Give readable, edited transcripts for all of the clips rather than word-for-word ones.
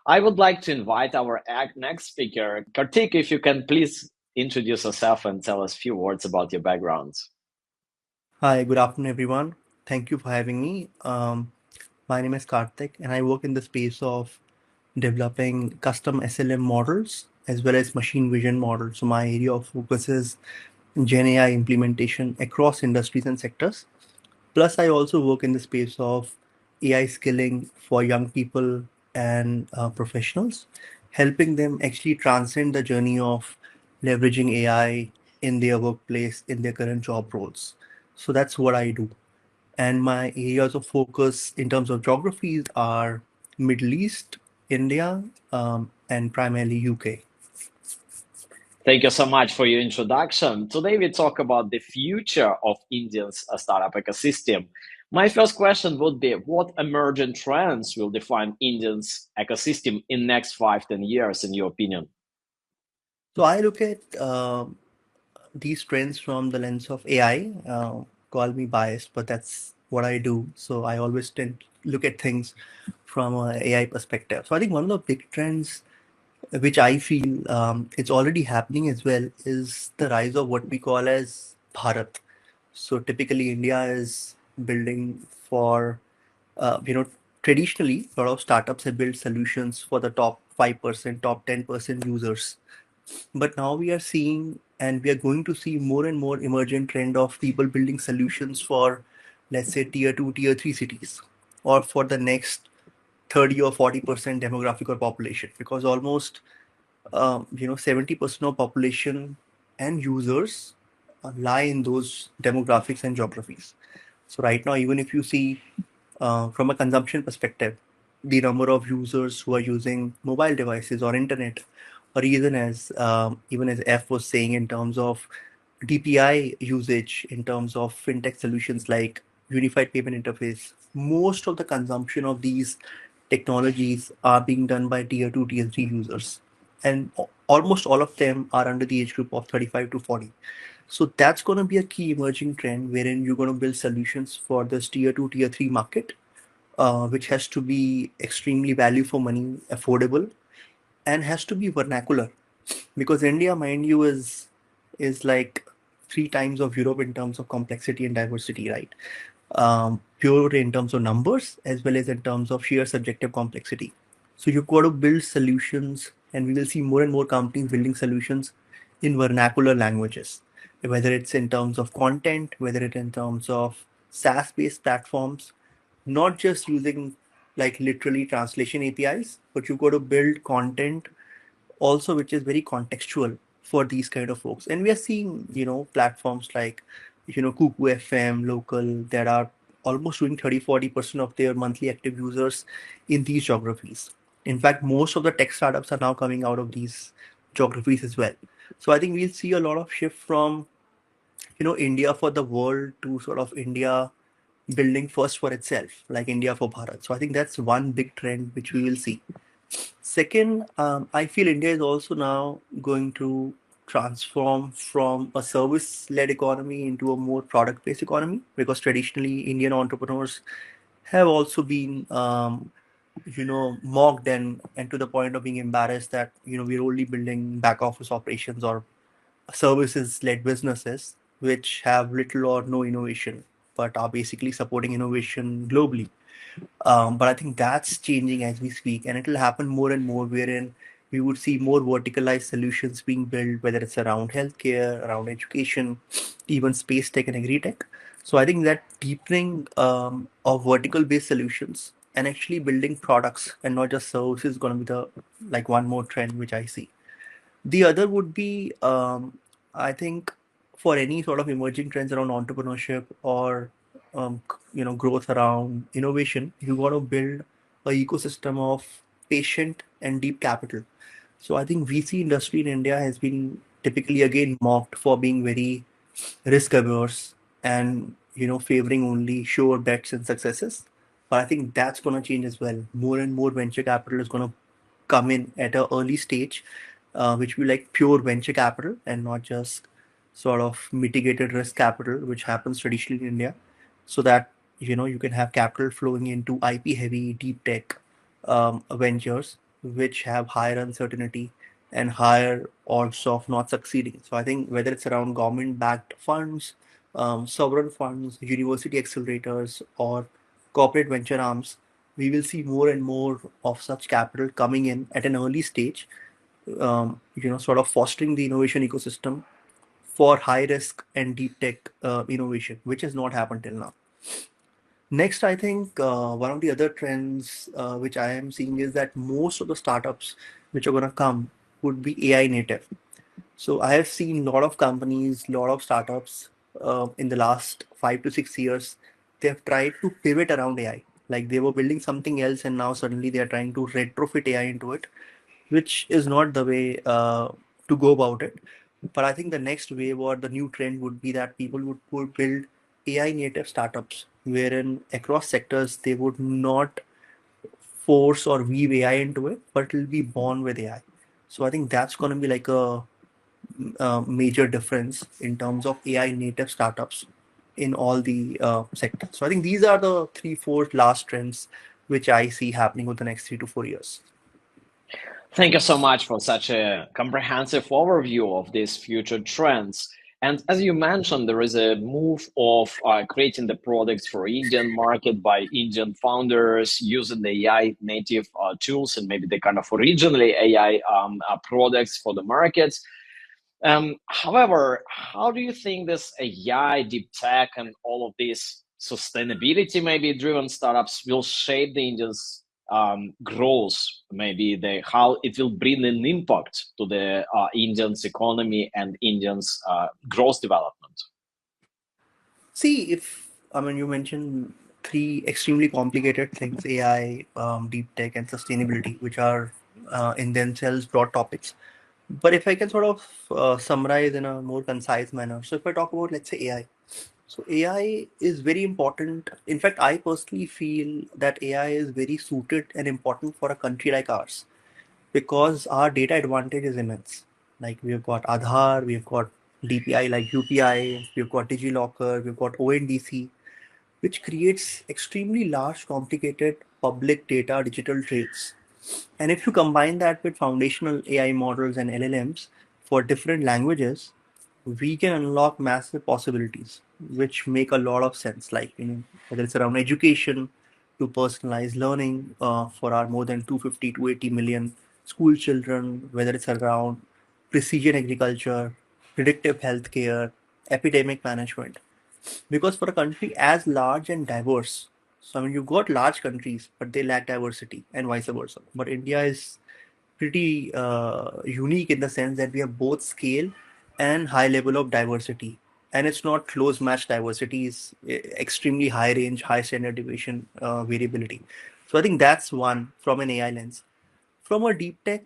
I would like to invite our next speaker. Kartik, if you can please introduce yourself and tell us a few words about your backgrounds. Hi, good afternoon, everyone. Thank you for having me. My name is Karthik, and I work in the space of developing custom SLM models as well as machine vision models. So, my area of focus is Gen AI implementation across industries and sectors. Plus, I also work in the space of AI skilling for young people and professionals, helping them actually transcend the journey of leveraging AI in their workplace, in their current job roles. So that's what I do. And my areas of focus in terms of geographies are Middle East, India, and primarily UK. Thank you so much for your introduction. Today we talk about the future of India's startup ecosystem. My first question would be, what emerging trends will define India's ecosystem in next 5, 10 years, in your opinion? So I look at these trends from the lens of AI. Call me biased, but that's what I do. So I always tend to look at things from an AI perspective. So I think one of the big trends, which I feel it's already happening as well, is the rise of what we call as Bharat. So typically, India is building for, uh, you know, traditionally, a lot of startups have built solutions for the top 5%, top 10% users. But now we are seeing, and we are going to see more and more emergent trend of people building solutions for, let's say, tier two, tier three cities, or for the next 30 or 40% demographic or population, because almost 70% of population and users lie in those demographics and geographies. So right now, even if you see from a consumption perspective, the number of users who are using mobile devices or internet, or even as F was saying in terms of DPI usage, in terms of fintech solutions like unified payment interface, most of the consumption of these technologies are being done by tier 2, tier 3 users. And almost all of them are under the age group of 35 to 40. So that's going to be a key emerging trend wherein you're going to build solutions for this tier 2, tier 3 market, which has to be extremely value for money, affordable, and has to be vernacular. Because India, mind you, is like three times of Europe in terms of complexity and diversity, right? Pure in terms of numbers as well as in terms of sheer subjective complexity. So you've got to build solutions, and we will see more and more companies building solutions in vernacular languages, whether it's in terms of content, whether it's in terms of SaaS-based platforms, not just using like literally translation APIs, but you've got to build content also which is very contextual for these kind of folks. And we are seeing, platforms like, Kuku FM, local, that are almost doing 30-40% of their monthly active users in these geographies. In fact, most of the tech startups are now coming out of these geographies as well. So I think we'll see a lot of shift from, India for the world to sort of India building first for itself, like India for Bharat. So I think that's one big trend which we will see. Second, I feel India is also now going to transform from a service-led economy into a more product-based economy, because traditionally Indian entrepreneurs have also been, mocked and to the point of being embarrassed that, we're only building back office operations or services-led businesses which have little or no innovation, but are basically supporting innovation globally. But I think that's changing as we speak, and it will happen more and more, wherein we would see more verticalized solutions being built, whether it's around healthcare, around education, even space tech and agri tech. So I think that deepening of vertical-based solutions and actually building products and not just services is going to be the like one more trend which I see. The other would be, I think, for any sort of emerging trends around entrepreneurship or growth around innovation, you got to build a ecosystem of patient and deep capital. So I think VC industry in India has been typically again mocked for being very risk averse and favoring only sure bets and successes. But I think that's going to change as well. More and more venture capital is going to come in at an early stage, which will be like pure venture capital and not just sort of mitigated risk capital, which happens traditionally in India, so that you can have capital flowing into IP heavy deep tech ventures, which have higher uncertainty and higher odds of not succeeding. So I think whether it's around government-backed funds, sovereign funds, university accelerators, or corporate venture arms, we will see more and more of such capital coming in at an early stage, sort of fostering the innovation ecosystem for high risk and deep tech innovation, which has not happened till now. Next, I think one of the other trends which I am seeing is that most of the startups which are going to come would be AI native. So I have seen a lot of companies, a lot of startups in the last 5 to 6 years. They have tried to pivot around AI. Like they were building something else, and now suddenly they are trying to retrofit AI into it, which is not the way to go about it. But I think the next wave or the new trend would be that people would build AI native startups, wherein across sectors they would not force or weave AI into it, but it will be born with AI. So I think that's going to be like a major difference in terms of AI native startups in all the sectors. So I think these are the three, four last trends which I see happening over the next 3 to 4 years. Thank you so much for such a comprehensive overview of these future trends. And as you mentioned, there is a move of creating the products for Indian market by Indian founders using the AI native tools and maybe the kind of originally AI products for the markets. However, how do you think this AI, deep tech, and all of these sustainability maybe driven startups will shape the Indians' growth? Maybe how it will bring an impact to the Indians' economy and Indians' growth development. See, if I mean you mentioned three extremely complicated things: AI, deep tech, and sustainability, which are in themselves broad topics. But if I can sort of summarize in a more concise manner, so if I talk about, let's say, AI, so AI is very important. In fact, I personally feel that AI is very suited and important for a country like ours because our data advantage is immense. Like we've got Aadhaar, we've got DPI like UPI, we've got DigiLocker, we've got ONDC, which creates extremely large, complicated public data digital trails. And if you combine that with foundational AI models and LLMs for different languages, we can unlock massive possibilities, which make a lot of sense. Like, whether it's around education to personalized learning for our more than 250 to 80 million school children, whether it's around precision agriculture, predictive healthcare, epidemic management. Because for a country as large and diverse, so I mean, you've got large countries, but they lack diversity, and vice versa. But India is pretty unique in the sense that we have both scale and high level of diversity. And it's not close match diversity, is extremely high range, high standard deviation variability. So I think that's one from an AI lens. From a deep tech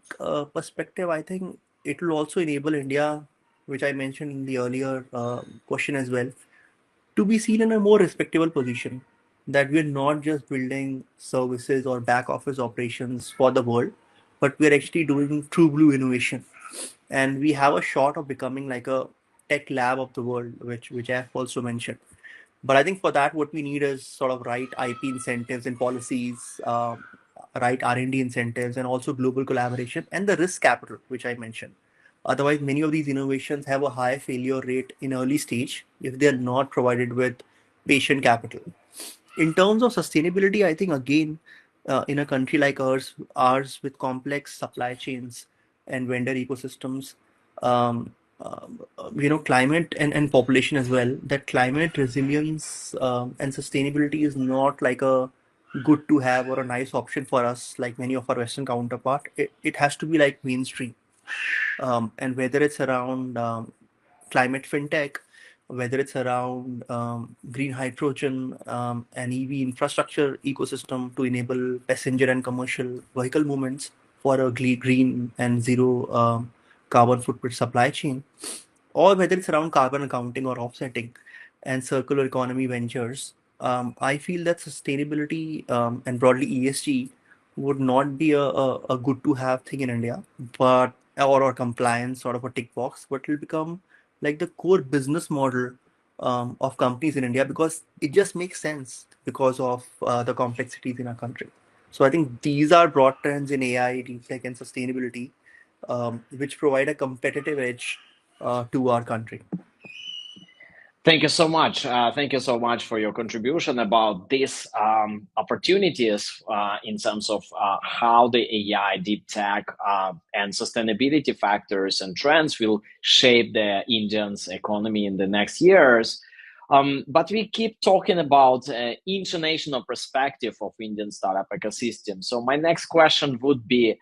perspective, I think it will also enable India, which I mentioned in the earlier question as well, to be seen in a more respectable position, that we're not just building services or back office operations for the world, but we're actually doing true blue innovation. And we have a shot of becoming like a tech lab of the world, which I've also mentioned. But I think for that, what we need is sort of right IP incentives and policies, right R&D incentives, and also global collaboration and the risk capital, which I mentioned. Otherwise, many of these innovations have a high failure rate in early stage if they are not provided with patient capital. In terms of sustainability, I think again, in a country like ours with complex supply chains and vendor ecosystems, climate and population as well, that climate resilience and sustainability is not like a good to have or a nice option for us like many of our Western counterpart. It has to be like mainstream. And whether it's around climate fintech, whether it's around green hydrogen and EV infrastructure ecosystem to enable passenger and commercial vehicle movements for a green and zero carbon footprint supply chain, or whether it's around carbon accounting or offsetting and circular economy ventures, I feel that sustainability and broadly ESG would not be a good to have thing in India, but or compliance sort of a tick box, but it will become like the core business model of companies in India because it just makes sense because of the complexities in our country. So I think these are broad trends in AI, deep tech, and sustainability, which provide a competitive edge to our country. Thank you so much. Thank you so much for your contribution about these opportunities in terms of how the AI, deep tech, and sustainability factors and trends will shape the Indian's economy in the next years. But we keep talking about international perspective of Indian startup ecosystem. So my next question would be,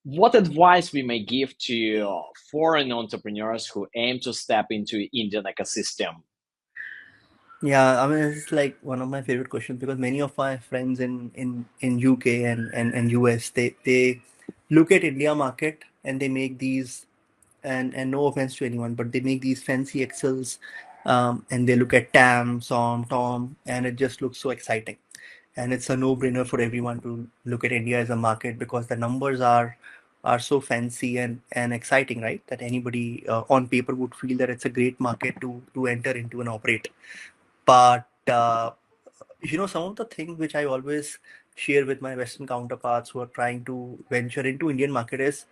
what advice we may give to foreign entrepreneurs who aim to step into Indian ecosystem? Yeah, I mean, it's like one of my favorite questions because many of my friends in UK and US, they look at India market and they make these, and no offense to anyone, but they make these fancy Excels, and they look at TAM, SOM, TOM, and it just looks so exciting. And it's a no-brainer for everyone to look at India as a market because the numbers are so fancy and exciting, right? That anybody on paper would feel that it's a great market to enter into and operate. But some of the things which I always share with my Western counterparts who are trying to venture into Indian market is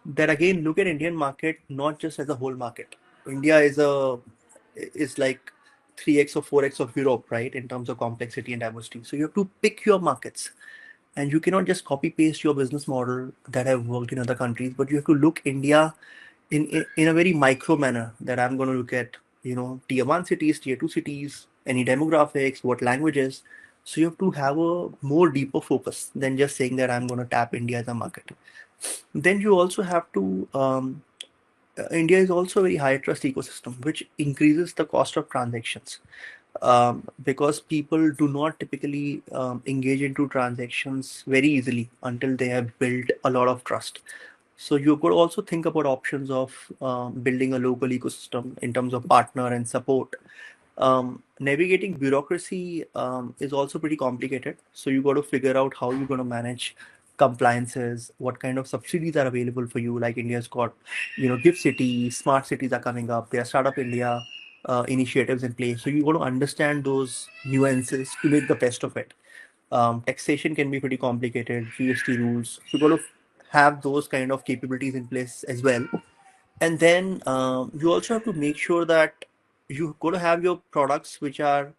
that again look at Indian market not just as a whole market. India is like 3x or 4x of Europe, right, in terms of complexity and diversity. So you have to pick your markets, and you cannot just copy paste your business model that have worked in other countries, but you have to look India in a very micro manner. That I'm going to look at tier 1 cities, tier 2 cities, any demographics, what languages. So you have to have a more deeper focus than just saying that I'm going to tap India as a market. Then you also have to India is also a very high trust ecosystem, which increases the cost of transactions, because people do not typically engage into transactions very easily until they have built a lot of trust. So you could also think about options of building a local ecosystem in terms of partner and support. Navigating bureaucracy is also pretty complicated. So you got to figure out how you're going to manage compliances, what kind of subsidies are available for you. Like India's got, gift city, smart cities are coming up. There are startup India initiatives in place. So you got to understand those nuances to make the best of it. Taxation can be pretty complicated, GST rules. So you got to have those kind of capabilities in place as well. And then you also have to make sure that you got to have your products which are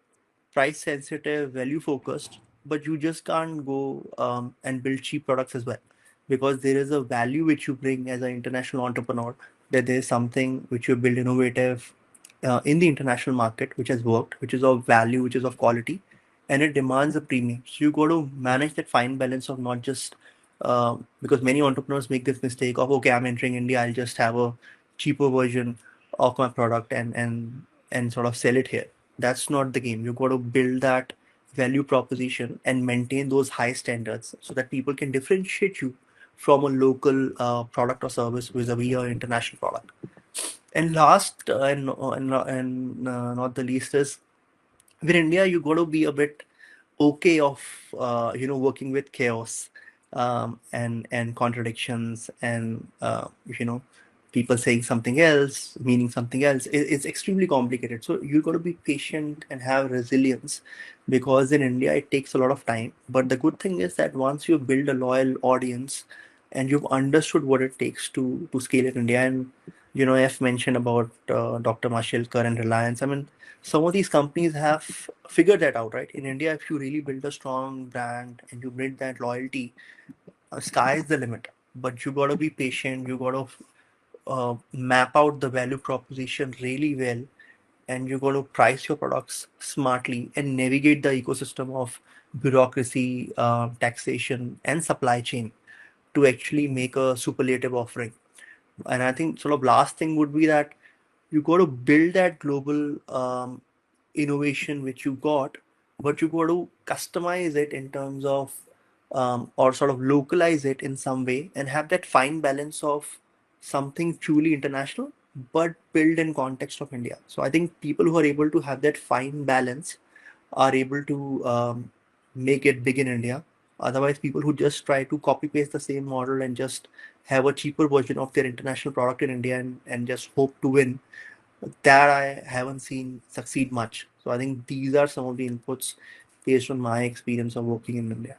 price sensitive, value focused, but you just can't go and build cheap products as well, because there is a value which you bring as an international entrepreneur, that there is something which you build innovative in the international market, which has worked, which is of value, which is of quality, and it demands a premium. So you got to manage that fine balance of not just because many entrepreneurs make this mistake of, okay, I'm entering India, I'll just have a cheaper version of my product and sort of sell it here. That's not the game. You've got to build that value proposition and maintain those high standards so that people can differentiate you from a local product or service vis-a-vis your international product. And last not the least is, with India, you got to be a bit okay of working with chaos, and contradictions, and people saying something else, meaning something else. It's extremely complicated. So you got to be patient and have resilience, because in India it takes a lot of time. But the good thing is that once you build a loyal audience and you've understood what it takes to scale in India, and I've mentioned about Dr. Mashilkar and Reliance. I mean, some of these companies have figured that out, right? In India, if you really build a strong brand and you build that loyalty, sky is the limit. But you got to be patient. You got to map out the value proposition really well, and you got to price your products smartly and navigate the ecosystem of bureaucracy, taxation, and supply chain to actually make a superlative offering. And I think sort of last thing would be that you got to build that global innovation which you got, but you got to customize it in terms of or sort of localize it in some way and have that fine balance of something truly international but built in context of India. So I think people who are able to have that fine balance are able to make it big in India. Otherwise, people who just try to copy paste the same model and just have a cheaper version of their international product in India and just hope to win, that I haven't seen succeed much. So I think these are some of the inputs based on my experience of working in India.